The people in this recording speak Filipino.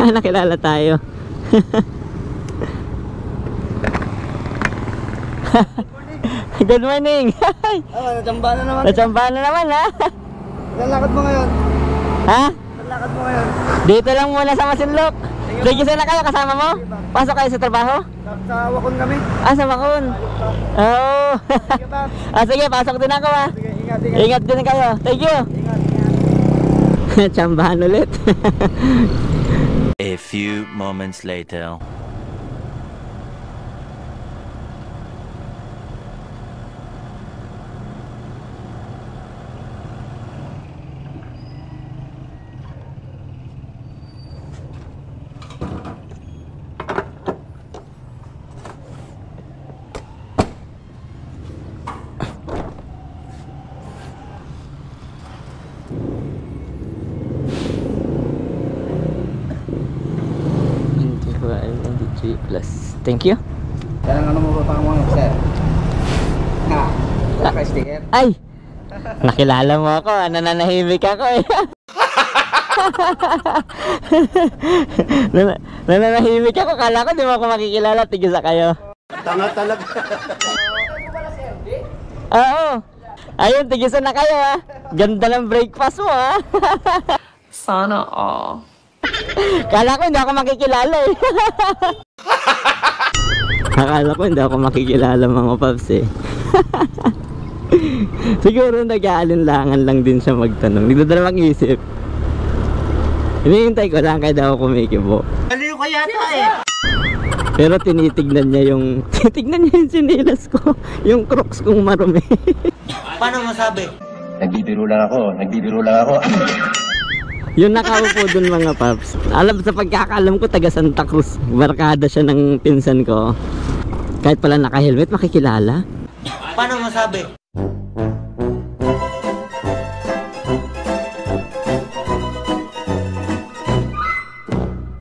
Nakilala tayo. Good morning. Natsambahan na naman. Natsambahan na naman ha. Lalakad mo ngayon? Ha? Lalakad mo ngayon? Dito lang muna sa Masinloc. Register na kayo, kasama mo? Pasok kayo sa trabaho? Sa Wakon kami. Ah, sa Wakon. Oo. Sige ba? Sige, pasok din ako ha. Sige, ingat, ingat. Ingat din kayo. Thank you. Ingat, ingat. Tsambahan ulit. A few moments later. Plus. Thank you. Yan ang ano mo pa mga sir? Ha? Wala ka sticker? Ay! Nakilala mo ako. Nananahimik ako eh. Nananahimik ako. Kala ko di mo ako makikilala. Tigisa kayo. Tanga talaga. Oo. Ayun, tigisa na kayo ha. Ganda ng breakfast mo ha. Sana all. Kala ko hindi ako makikilala eh. Akala ko hindi ako makikilala mga paps eh. Siguro nag-aalinlangan lang din siya magtanong. Hindi na mag-isip. Hinihintay ko lang kahit ako kumikibo. Aliyo ka yata eh. Pero tinitignan niya yung sinilas ko. Yung Crocs kong marumi. Paano masabi? Nagbibiro lang ako. Yung nakaupo dun mga paps, alam sa pagkakaalam ko taga Santa Cruz, barkada siya ng pinsan ko. Kahit pala naka-helmet makikilala. Paano masabi?